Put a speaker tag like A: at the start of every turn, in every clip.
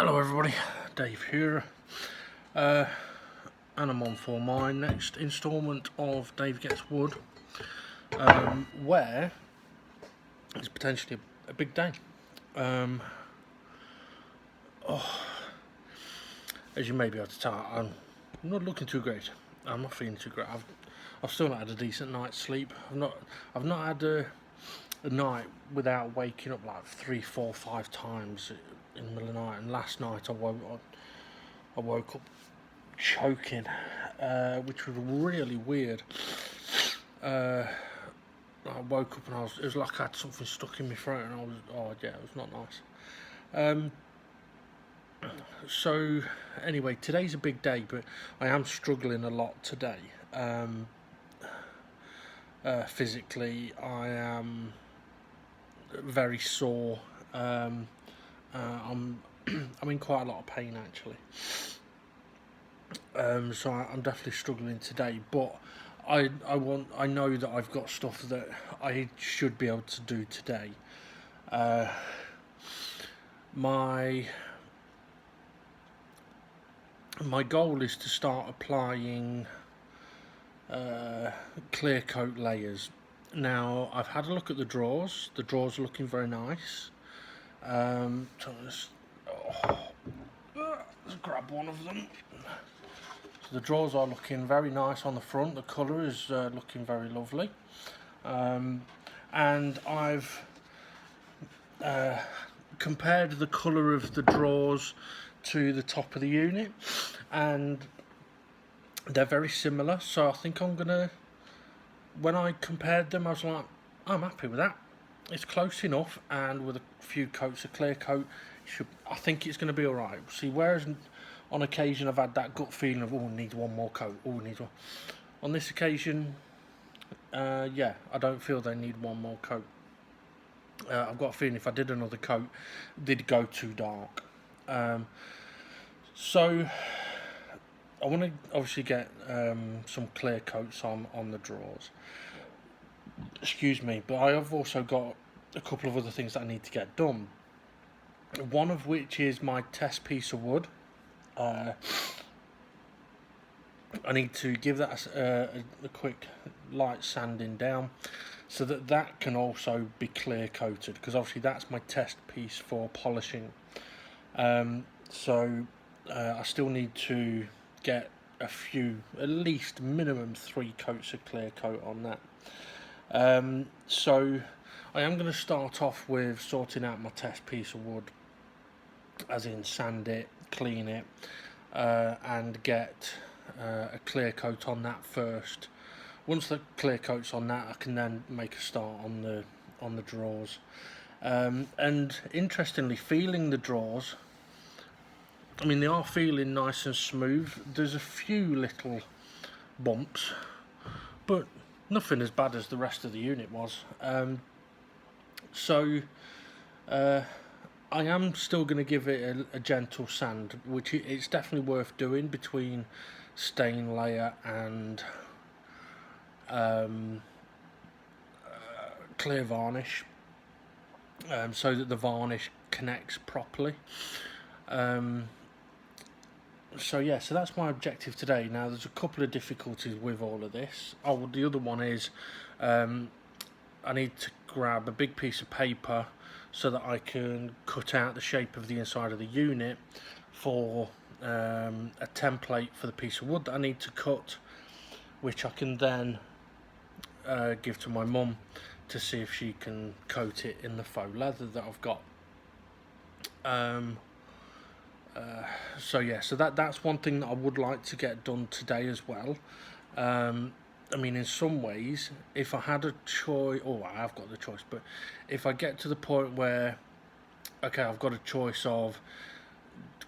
A: Hello everybody, Dave here, and I'm on for my next instalment of Dave Gets Wood, where it's potentially a big day. As you may be able to tell, I'm not looking too great. I'm not feeling too great. I've still not had a decent night's sleep. I've not had a night without waking up like 3, 4, 5 times in the middle of the night. And last night I woke up choking, which was really weird. I woke up and it was like I had something stuck in my throat, and it was not nice. So anyway, today's a big day, but I am struggling a lot today. Physically, I am very sore. I'm I'm in quite a lot of pain actually. So I'm definitely struggling today, but I know that I've got stuff that I should be able to do today. My goal is to start applying clear coat layers. Now I've had a look at the drawers. The drawers are looking very nice. So let's grab one of them. So the drawers are looking very nice on the front. The colour is looking very lovely. And I've compared the colour of the drawers to the top of the unit, and they're very similar. So I think I'm gonna, when I compared them, I was like, I'm happy with that. It's close enough, and with a few coats of clear coat, I think it's going to be alright. See, whereas on occasion I've had that gut feeling of, need one more coat, need one. On this occasion, I don't feel they need one more coat. I've got a feeling if I did another coat, they'd go too dark. So I want to obviously get some clear coats on the drawers. Excuse me, but I have also got a couple of other things that I need to get done. One of which is my test piece of wood. I need to give that a quick light sanding down, so that can also be clear coated, because obviously that's my test piece for polishing. So I still need to get at least minimum 3 coats of clear coat on that. So I am going to start off with sorting out my test piece of wood, as in sand it, clean it, and get a clear coat on that first. Once the clear coat's on that, I can then make a start on the drawers. And interestingly, feeling the drawers, I mean, they are feeling nice and smooth. There's a few little bumps, but nothing as bad as the rest of the unit was. So I am still going to give it a gentle sand, which it's definitely worth doing between stain layer and clear varnish, so that the varnish connects properly. So that's my objective today. Now there's a couple of difficulties with all of this. The other one is I need to grab a big piece of paper so that I can cut out the shape of the inside of the unit for a template for the piece of wood that I need to cut, which I can then give to my mum to see if she can coat it in the faux leather that I've got. So that's one thing that I would like to get done today as well. I mean, in some ways, if I had a choice, I have got the choice, but if I get to the point where, okay, I've got a choice of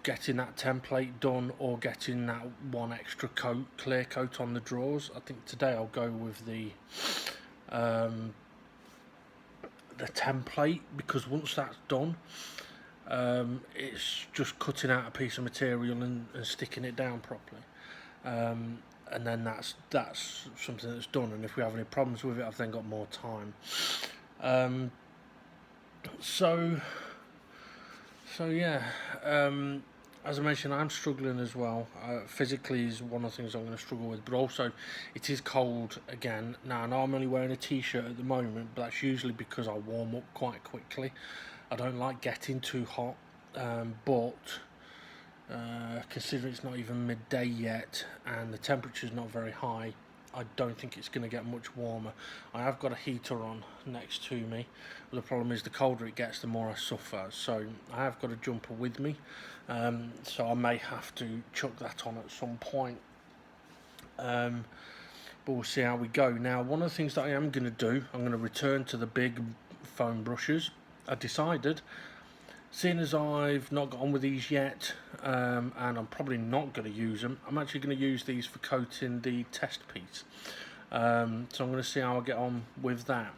A: getting that template done or getting that one extra coat, clear coat on the drawers, I think today I'll go with the template, because once that's done, it's just cutting out a piece of material and sticking it down properly, and then that's something that's done. And if we have any problems with it, I've then got more time. So yeah, as I mentioned, I'm struggling as well. Physically is one of the things I'm going to struggle with, but also it is cold again. Now, I know I'm only wearing a t-shirt at the moment, but that's usually because I warm up quite quickly. I don't like getting too hot, but considering it's not even midday yet and the temperature's not very high, I don't think it's going to get much warmer. I have got a heater on next to me, but the problem is the colder it gets, the more I suffer. So I have got a jumper with me, so I may have to chuck that on at some point. But we'll see how we go. Now, one of the things that I am going to do, I'm going to return to the big foam brushes. I decided, seeing as I've not got on with these yet, and I'm probably not going to use them, I'm actually going to use these for coating the test piece. So I'm going to see how I get on with that.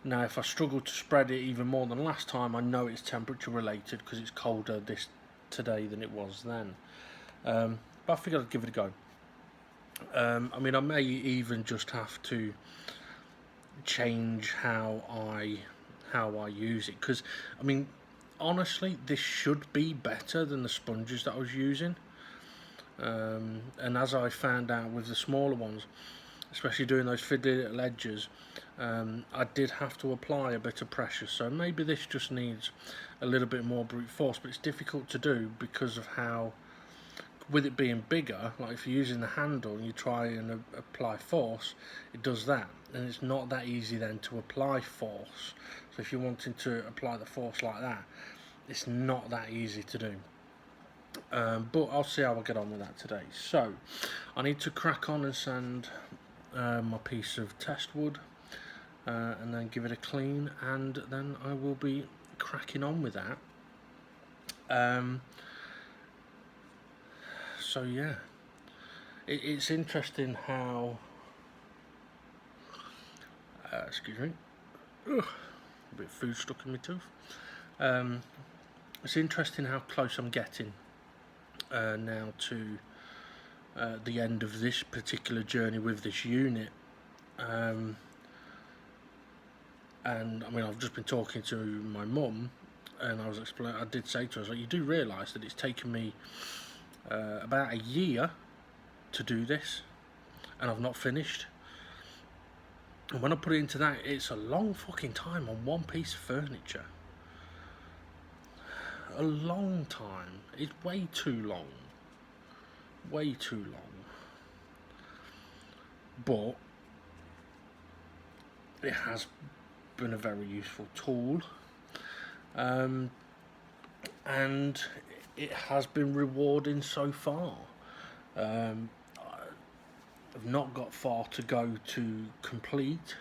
A: Now, if I struggle to spread it even more than last time, I know it's temperature related because it's colder today than it was then. But I figured I'd give it a go. I mean, I may even just have to change how I use it, because I mean, honestly, this should be better than the sponges that I was using. And as I found out with the smaller ones, especially doing those fiddly little edges, I did have to apply a bit of pressure. So maybe this just needs a little bit more brute force, but it's difficult to do because of how, with it being bigger, like if you're using the handle and you try and apply force, it does that, and it's not that easy then to apply force. So if you're wanting to apply the force like that, it's not that easy to do. But I'll see how I get on with that today. So I need to crack on and sand my piece of test wood, and then give it a clean, and then I will be cracking on with that. So yeah, it's interesting how, excuse me, ugh, a bit of food stuck in my tooth. It's interesting how close I'm getting now to the end of this particular journey with this unit. And I mean, I've just been talking to my mum, and I did say to her, I was like, you do realise that it's taken me about a year to do this, and I've not finished. And when I put it into that, it's a long fucking time on one piece of furniture. A long time. It's way too long. Way too long. But it has been a very useful tool. And it has been rewarding so far. I've not got far to go to complete.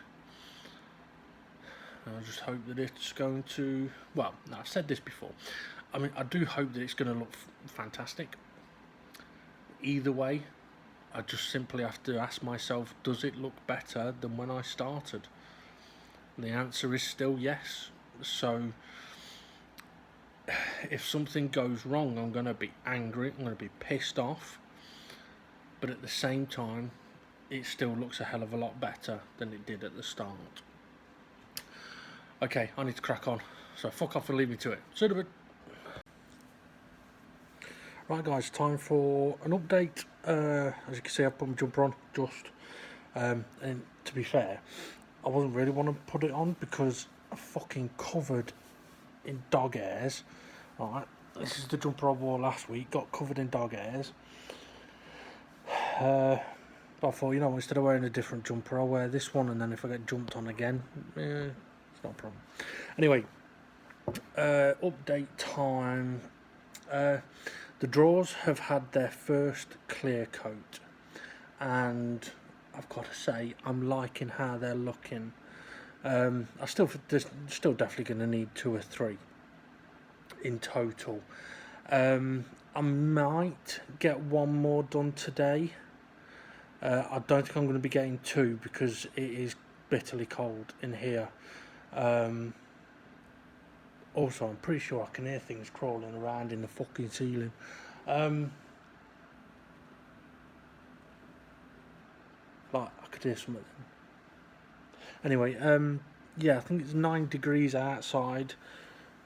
A: I just hope that it's going to, well, no, I've said this before. I mean, I do hope that it's going to look fantastic. Either way, I just simply have to ask myself, does it look better than when I started? The answer is still yes. So if something goes wrong, I'm going to be angry, I'm going to be pissed off, but at the same time, it still looks a hell of a lot better than it did at the start. Okay, I need to crack on, so fuck off and leave me to it. See you in a bit. Right guys, time for an update. As you can see, I've put my jumper on, and to be fair, I wasn't really want to put it on because I'm fucking covered in dog hairs. Alright, this is the jumper I wore last week, got covered in dog hairs. But I thought, you know, instead of wearing a different jumper, I'll wear this one, and then if I get jumped on again, it's not a problem. Anyway, update time. The drawers have had their first clear coat, and I've got to say, I'm liking how they're looking. There's still definitely going to need 2 or 3 in total. I might get 1 more done today. I don't think I'm going to be getting 2 because it is bitterly cold in here. Also, I'm pretty sure I can hear things crawling around in the fucking ceiling. Like, I could hear something. Anyway, yeah, I think it's 9 degrees outside.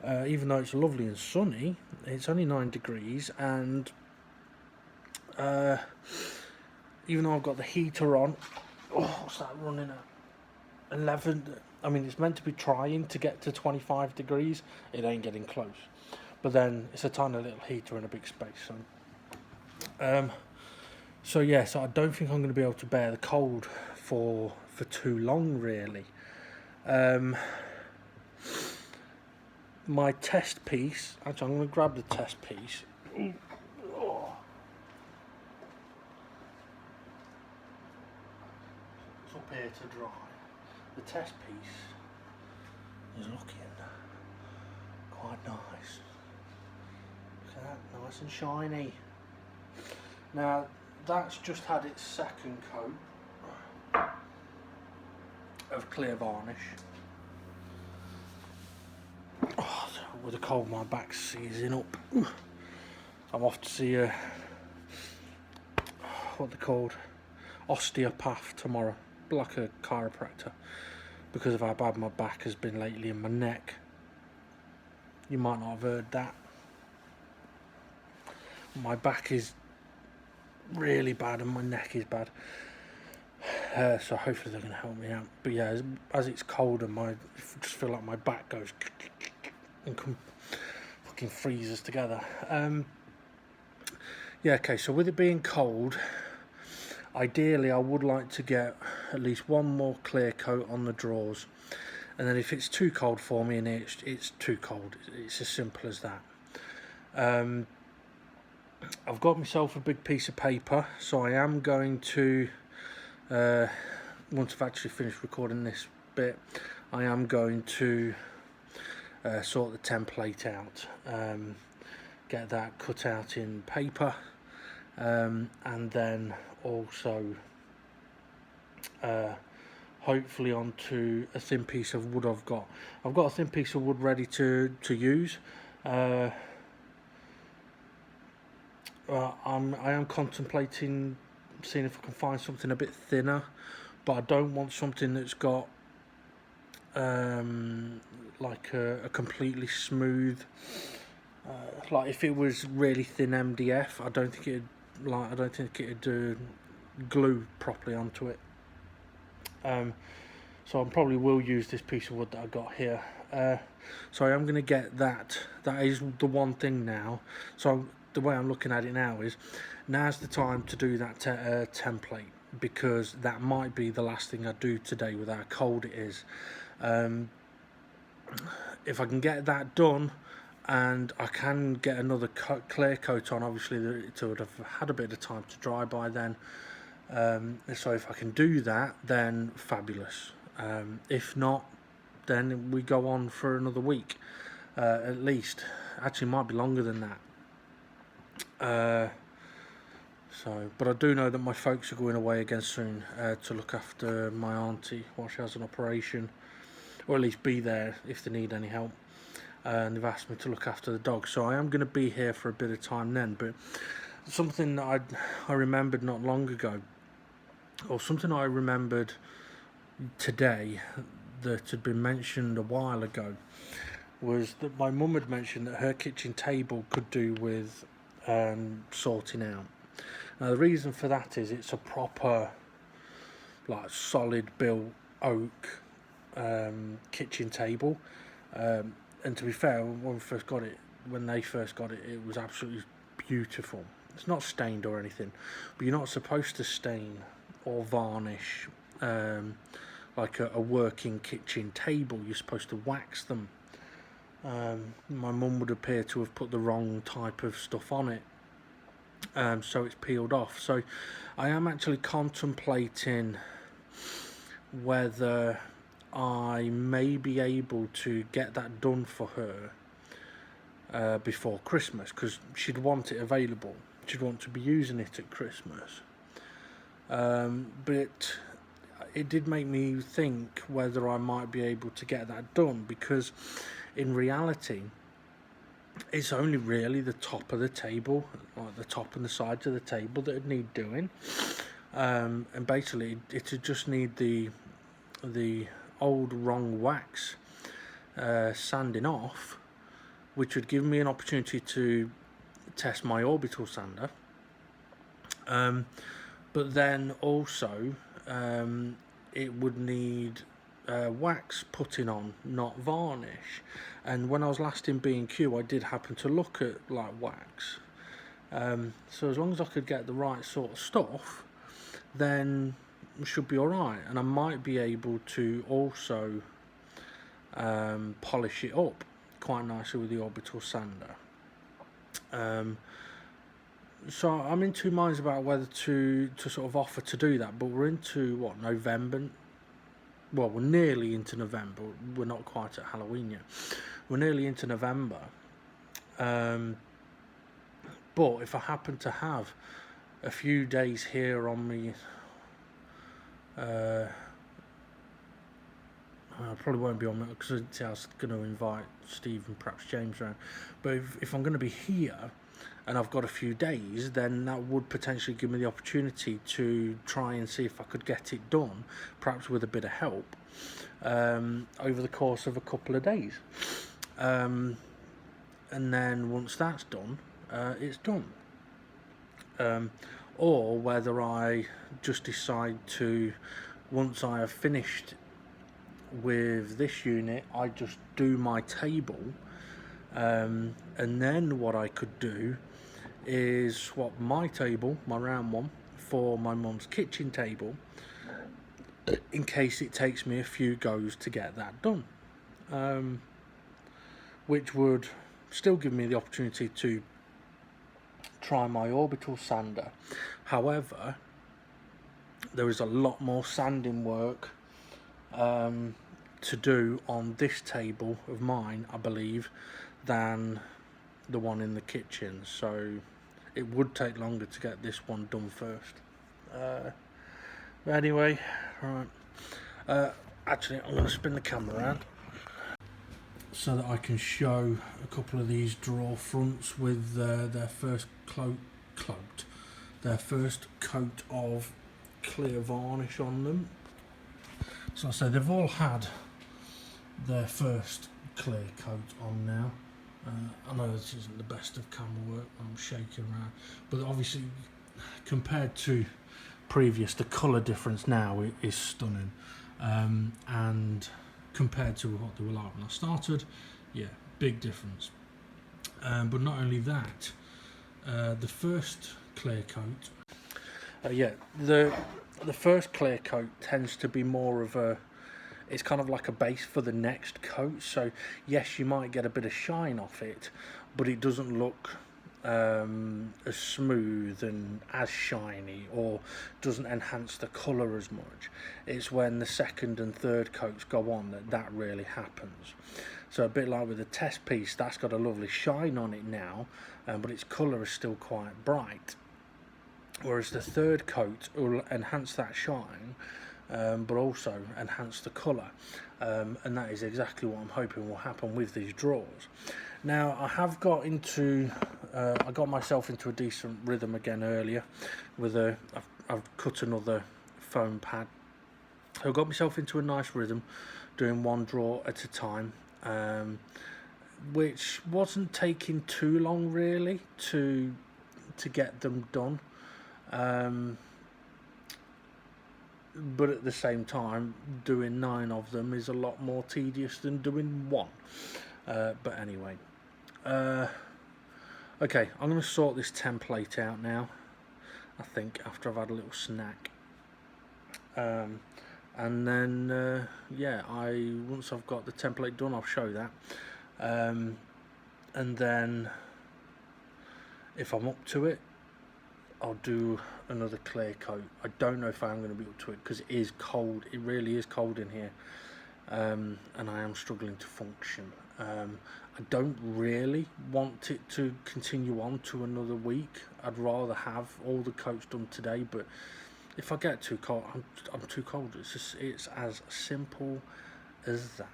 A: even though it's lovely and sunny. It's only 9 degrees, and even though I've got the heater on, what's that running at 11? I mean, it's meant to be trying to get to 25 degrees. It ain't getting close. But then it's a tiny little heater in a big space. So yeah, so I don't think I'm going to be able to bear the cold for too long, really. My test piece, actually I'm going to grab the test piece. Oh. It's up here to dry. The test piece is looking quite nice. Look at that, nice and shiny. Now that's just had its second coat of clear varnish. Oh, with the cold my back's seizing up. I'm off to see what they're called, osteopath tomorrow, like a chiropractor, because of how bad my back has been lately and my neck. You might not have heard that. My back is really bad and my neck is bad. So hopefully they're going to help me out. But yeah, as it's colder, I just feel like my back goes and fucking freezes together. Yeah, okay, so with it being cold, ideally I would like to get at least one more clear coat on the drawers, and then if it's too cold for me and it's too cold, it's as simple as that. I've got myself a big piece of paper, so I am going to, once I've actually finished recording this bit, I am going to sort the template out, get that cut out in paper, and then also hopefully onto a thin piece of wood I've got a thin piece of wood ready to use. I am contemplating seeing if I can find something a bit thinner, but I don't want something that's got like a completely smooth, like if it was really thin MDF, I don't think it'd glue properly onto it. So I probably will use this piece of wood that I got here. So I am going to get that. That is the one thing now. So the way I'm looking at it now is, now's the time to do that template, because that might be the last thing I do today with how cold it is. If I can get that done and I can get another clear coat on, obviously it would have had a bit of time to dry by then. So if I can do that, then fabulous. If not, then we go on for another week at least. Actually might be longer than that. But I do know that my folks are going away again soon to look after my auntie while she has an operation, or at least be there if they need any help. And they've asked me to look after the dog, so I am going to be here for a bit of time then. But something that I remembered not long ago, or something I remembered today that had been mentioned a while ago, was that my mum had mentioned that her kitchen table could do with sorting out. Now the reason for that is it's a proper, like, solid built oak kitchen table, and to be fair, when they first got it, it was absolutely beautiful. It's not stained or anything, but you're not supposed to stain or varnish like a working kitchen table. You're supposed to wax them. My mum would appear to have put the wrong type of stuff on it, so it's peeled off. So I am actually contemplating whether I may be able to get that done for her before Christmas, because she'd want it available. She'd want to be using it at Christmas. But it did make me think whether I might be able to get that done, because in reality it's only really the top of the table, like the top and the sides of the table, that would need doing, and basically it would just need the old wrong wax sanding off, which would give me an opportunity to test my orbital sander. But then also it would need wax putting on, not varnish. And when I was last in B&Q, I did happen to look at like wax. So as long as I could get the right sort of stuff, then it should be alright. And I might be able to also polish it up quite nicely with the orbital sander. So I'm in two minds about whether to sort of offer to do that, but we're into what, November? Well, we're nearly into November. We're not quite at Halloween yet. We're nearly into November. But if I happen to have a few days here on me, I probably won't be on it because I was going to invite Steve and perhaps James around. But if I'm going to be here and I've got a few days, then that would potentially give me the opportunity to try and see if I could get it done, perhaps with a bit of help, over the course of a couple of days. And then once that's done, it's done. Or whether I just decide to, once I have finished with this unit, I just do my table, and then what I could do is swap my table, my round one, for my mum's kitchen table, in case it takes me a few goes to get that done, which would still give me the opportunity to try my orbital sander. However, there is a lot more sanding work to do on this table of mine, I believe, than the one in the kitchen, so it would take longer to get this one done first. But anyway, right, actually I'm going to spin the camera around so that I can show a couple of these drawer fronts with their first their first coat of clear varnish on them. So I say they've all had their first clear coat on now. I know this isn't the best of camera work, I'm shaking around, but obviously compared to previous, the colour difference now is stunning, and compared to what they were like when I started, yeah, big difference. But not only that, the first clear coat, the first clear coat tends to be more of a, it's kind of like a base for the next coat. So yes, you might get a bit of shine off it, but it doesn't look as smooth and as shiny, or doesn't enhance the colour as much. It's when the second and third coats go on that really happens. So a bit like with the test piece, that's got a lovely shine on it now, but its colour is still quite bright. Whereas the third coat will enhance that shine, but also enhance the colour, and that is exactly what I'm hoping will happen with these drawers. Now I have got into, I got myself into a decent rhythm again earlier with I've cut another foam pad, so I got myself into a nice rhythm doing one drawer at a time, which wasn't taking too long really to get them done. But at the same time, doing 9 of them is a lot more tedious than doing 1. But anyway, okay, I'm going to sort this template out now, I think, after I've had a little snack, and then yeah, once I've got the template done, I'll show that, and then if I'm up to it, I'll do another clear coat. I don't know if I'm going to be up to it because it is cold. It really is cold in here, and I am struggling to function. I don't really want it to continue on to another week. I'd rather have all the coats done today, but if I get too cold, I'm too cold. It's as simple as that.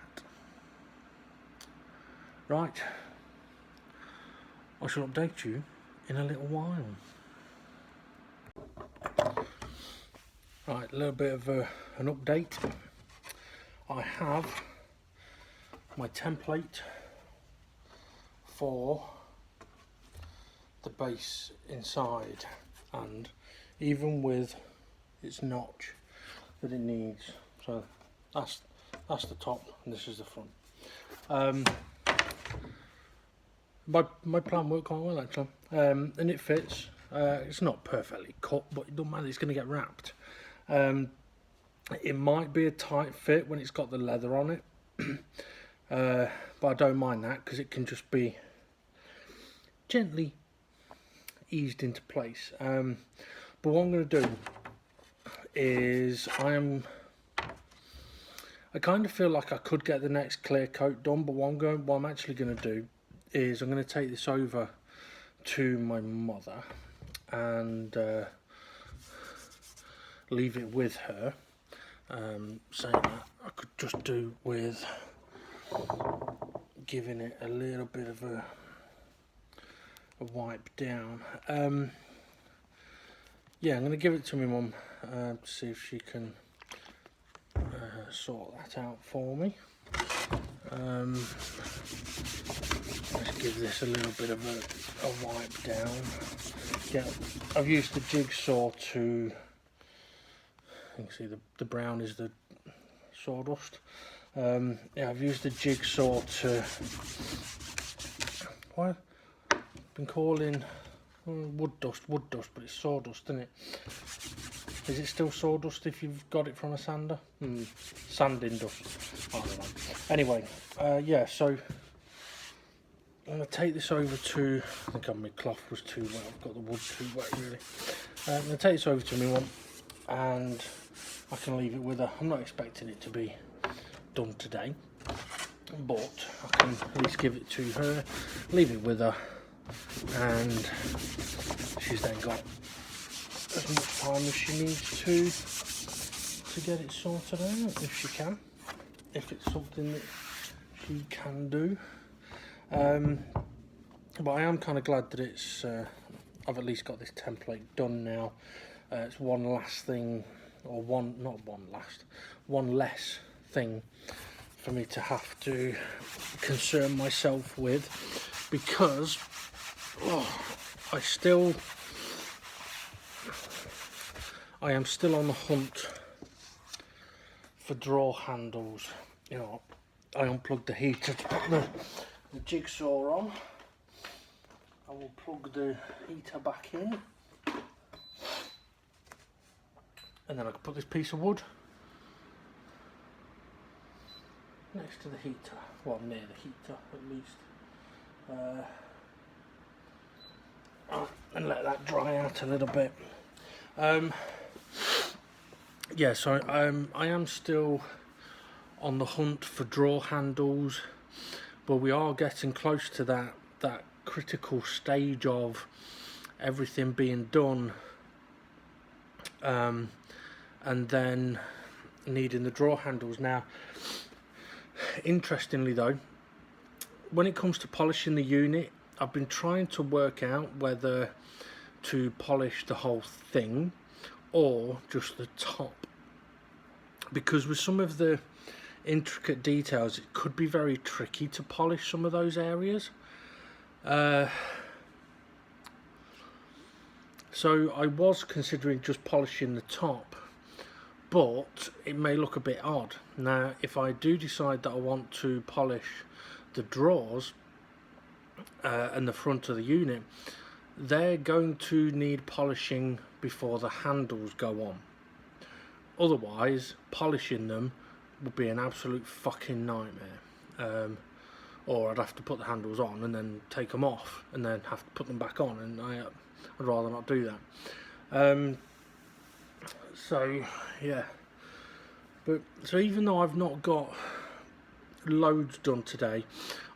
A: Right, I shall update you in a little while. Right, a little bit of an update. I have my template for the base inside, and even with its notch that it needs. So that's the top and this is the front. My plan worked quite well actually, and it fits. It's not perfectly cut, but it doesn't matter, it's going to get wrapped. It might be a tight fit when it's got the leather on it, but I don't mind that because it can just be gently eased into place. But what I'm going to do is I kind of feel like I could get the next clear coat done, but what I'm actually going to do is I'm going to take this over to my mother and leave it with her, saying that I could just do with giving it a little bit of a wipe down. Yeah, I'm going to give it to my mum to see if she can sort that out for me. Let's give this a little bit of a wipe down. Yeah, I've used the jigsaw to, you can see the brown is the sawdust. Yeah, I've used the jigsaw to, what I've been calling wood dust, but it's sawdust, isn't it? Is it still sawdust if you've got it from a sander? Sanding dust, I don't know. Anyway, yeah, so I'm going to take this over to, I think my cloth was too wet, I've got the wood too wet really. I'm going to take this over to my mum and I can leave it with her. I'm not expecting it to be done today, but I can at least give it to her, leave it with her, and she's then got as much time as she needs to get it sorted out, if she can, if it's something that she can do. But I am kind of glad that it's I've at least got this template done now. It's one last thing, or one less thing for me to have to concern myself with, because I am still on the hunt for drawer handles. You know, I unplugged the heater to put the jigsaw on. I will plug the heater back in, and then I can put this piece of wood next to the heater, well, near the heater at least, and let that dry out a little bit. Yeah, so I am still on the hunt for drawer handles, but we are getting close to that critical stage of everything being done, and then needing the drawer handles. Now, interestingly though, when it comes to polishing the unit, I've been trying to work out whether to polish the whole thing or just the top, because with some of the intricate details it could be very tricky to polish some of those areas. So I was considering just polishing the top, but it may look a bit odd. Now, if I do decide that I want to polish the drawers and the front of the unit, they're going to need polishing before the handles go on. Otherwise, polishing them would be an absolute fucking nightmare. Or I'd have to put the handles on and then take them off and then have to put them back on, and I'd rather not do that. So yeah, but so even though I've not got loads done today,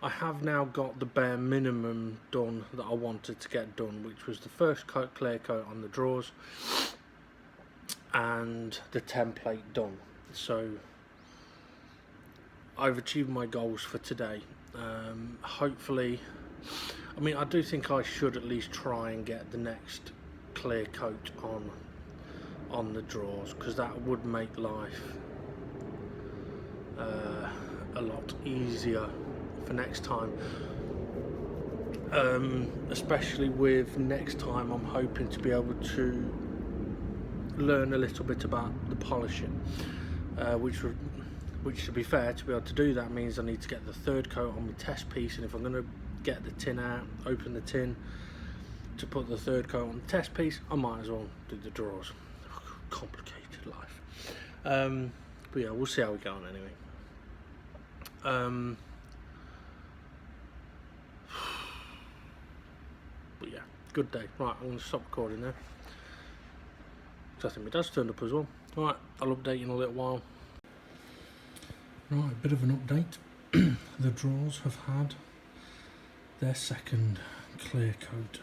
A: I have now got the bare minimum done that I wanted to get done, which was the first clear coat on the drawers and the template done. So I've achieved my goals for today. Hopefully, I mean, I do think I should at least try and get the next clear coat on the drawers, because that would make life a lot easier for next time. especially with next time. I'm hoping to be able to learn a little bit about the polishing, which to be fair, to be able to do that means I need to get the third coat on my test piece, and if I'm going to get the tin out, open the tin to put the third coat on the test piece, I might as well do the drawers. Complicated life. But yeah, we'll see how we go on anyway. But yeah, good day. Right, I'm going to stop recording now. So I think my dad's turned up as well. Right, I'll update you in a little while. Right, a bit of an update. The drawers have had their second clear coat,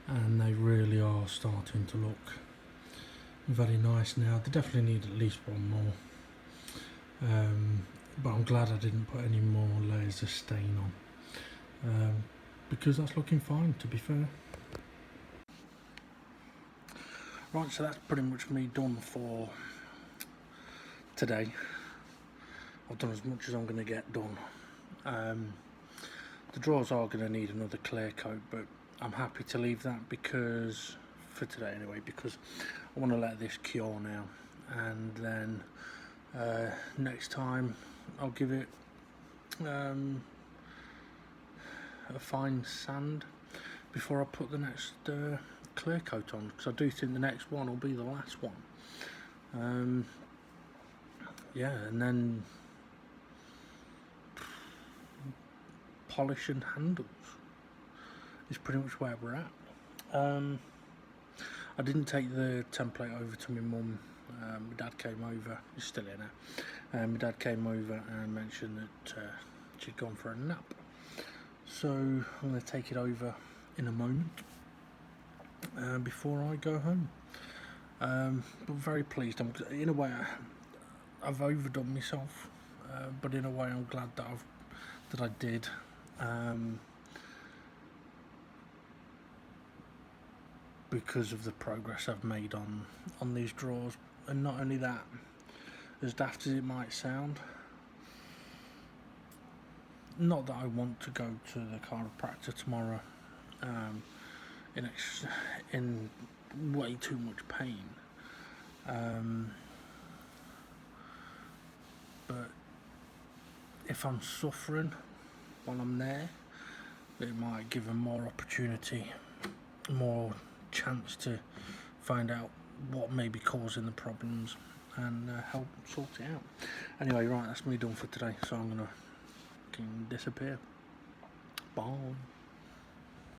A: and they really are starting to look very nice now. They definitely need at least one more, but I'm glad I didn't put any more layers of stain on, because that's looking fine, to be fair. Right, so that's pretty much me done for today. I've done as much as I'm going to get done. The drawers are going to need another clear coat, but I'm happy to leave that because, for today anyway, because I want to let this cure now, and then next time I'll give it a fine sand before I put the next clear coat on, because I do think the next one will be the last one. Yeah, and then polish and handles is pretty much where we're at. I didn't take the template over to my mum. My dad came over, he's still in there. My dad came over and mentioned that she'd gone for a nap, so I'm going to take it over in a moment before I go home. But very pleased. In a way, I've overdone myself, but in a way I'm glad that I did. Because of the progress I've made on these drawers, and not only that, as daft as it might sound, not that I want to go to the chiropractor tomorrow in way too much pain, but if I'm suffering while I'm there, it might give them more opportunity, more chance to find out what may be causing the problems and help sort it out. Anyway, right, that's me done for today, so I'm gonna disappear. Bye.